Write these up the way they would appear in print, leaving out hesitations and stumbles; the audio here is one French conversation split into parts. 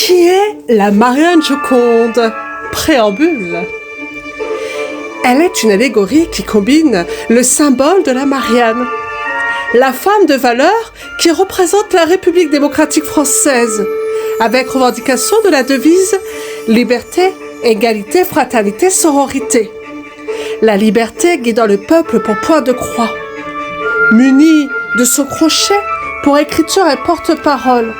Qui est la Marianne Joconde? Préambule. Elle est une allégorie qui combine le symbole de la Marianne, la femme de valeur qui représente la République démocratique française, avec revendication de la devise « Liberté, égalité, fraternité, sororité ». La liberté guidant le peuple pour point de croix. Munie de son crochet pour écriture et porte-parole,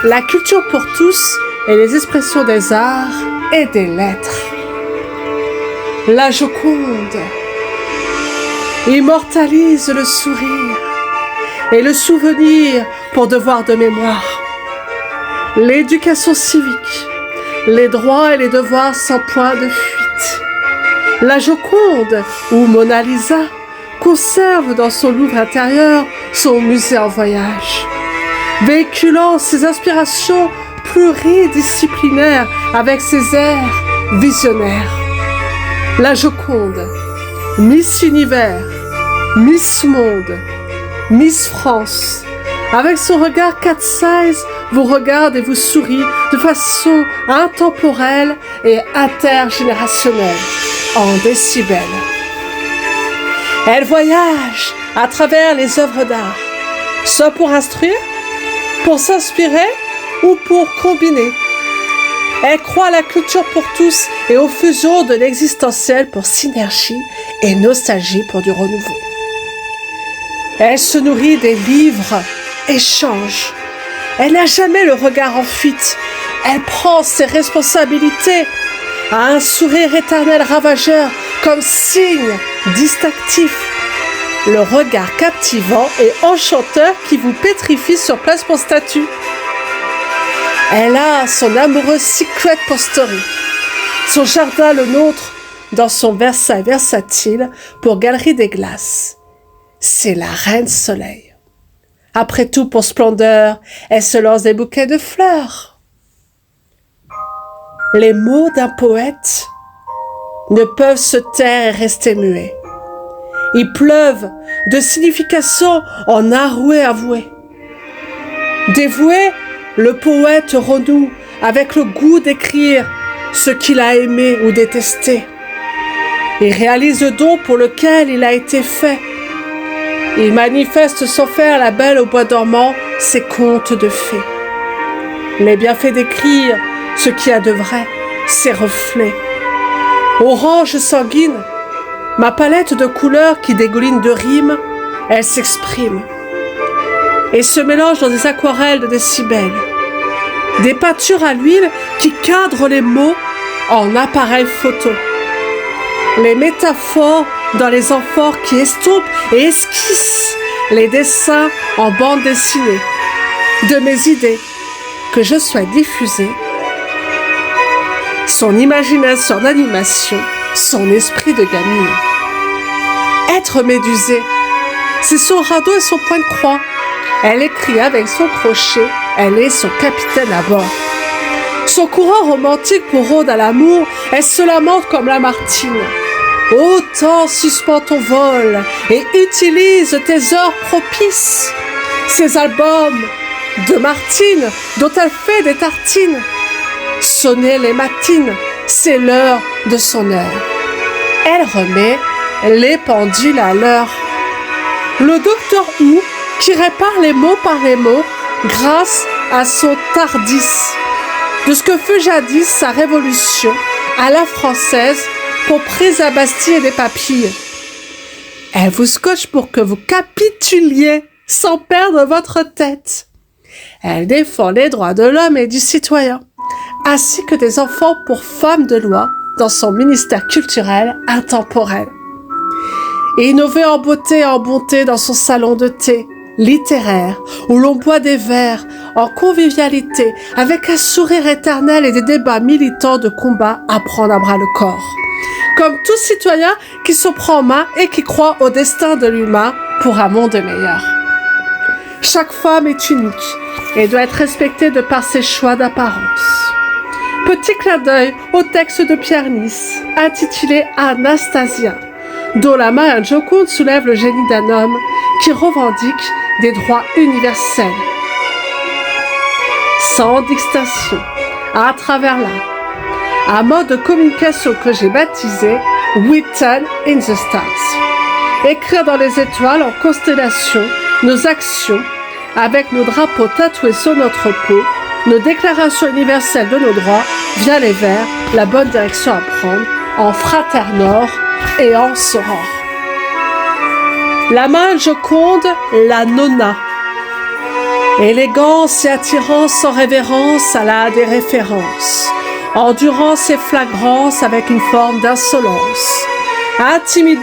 la culture pour tous et les expressions des arts et des lettres. La Joconde immortalise le sourire et le souvenir pour devoir de mémoire. L'éducation civique, les droits et les devoirs sans point de fuite. La Joconde, ou Mona Lisa, conserve dans son Louvre intérieur son musée en voyage, véhiculant ses inspirations pluridisciplinaires avec ses airs visionnaires. La Joconde, Miss Univers, Miss Monde, Miss France, avec son regard cat size, vous regarde et vous sourit de façon intemporelle et intergénérationnelle, en décibels. Elle voyage à travers les œuvres d'art, soit pour instruire, pour s'inspirer ou pour combiner. Elle croit à la culture pour tous et aux fusions de l'existentiel pour synergie et nostalgie pour du renouveau. Elle se nourrit des livres, échange. Elle n'a jamais le regard en fuite. Elle prend ses responsabilités, a un sourire éternel ravageur comme signe distinctif. Le regard captivant et enchanteur qui vous pétrifie sur place pour statue. Elle a son amoureux Secret pour Story, son jardin le nôtre dans son Versailles versatile pour Galerie des Glaces. C'est la reine soleil. Après tout, pour splendeur, elle se lance des bouquets de fleurs. Les mots d'un poète ne peuvent se taire et rester muets. Ils pleuvent de signification en arouet avoué. Dévoué, le poète renoue avec le goût d'écrire ce qu'il a aimé ou détesté. Il réalise le don pour lequel il a été fait. Il manifeste sans faire la belle au bois dormant ses contes de fées. Les bienfaits d'écrire ce qu'il y a de vrai, ses reflets. Orange sanguine, ma palette de couleurs qui dégouline de rimes, elle s'exprime et se mélange dans des aquarelles de décibels. Des peintures à l'huile qui cadrent les mots en appareil photo. Les métaphores dans les amphores qui estompent et esquissent les dessins en bande dessinée de mes idées que je souhaite diffuser. Son imagination d'animation, son esprit de gamine. Être médusée, c'est son radeau et son point de croix. Elle écrit avec son crochet, elle est son capitaine à bord. Son courant romantique pour ode à l'amour, elle se lamente comme Lamartine. Autant suspends ton vol et utilise tes heures propices. Ses albums de Martine, dont elle fait des tartines. Sonner les matines, c'est l'heure de son heure. Elle remet les pendules à l'heure. Le docteur Who qui répare les mots par les mots grâce à son TARDIS. De ce que fut jadis sa révolution à la française pour prise à Bastille et des papilles. Elle vous scotche pour que vous capituliez sans perdre votre tête. Elle défend les droits de l'homme et du citoyen, ainsi que des enfants pour femmes de loi dans son ministère culturel intemporel. Et innover en beauté et en bonté dans son salon de thé littéraire, où l'on boit des verres en convivialité, avec un sourire éternel et des débats militants de combat à prendre à bras le corps. Comme tout citoyen qui se prend en main et qui croit au destin de l'humain pour un monde meilleur. Chaque femme est unique et doit être respectée de par ses choix d'apparence. Petit clin d'œil au texte de Pierre Nice, intitulé Anastasia, dont la Marianne Joconde soulève le génie d'un homme qui revendique des droits universels. Sans distinction, à travers l'art. Un mode de communication que j'ai baptisé Written in the Stars. Écrire dans les étoiles en constellation nos actions avec nos drapeaux tatoués sur notre peau, nos déclarations universelles de nos droits via les vers, la bonne direction à prendre en fraternor et en soror. La main joconde, la nonna. Élégance et attirance sans révérence, elle a des références. Endurance et flagrance avec une forme d'insolence. Intimidant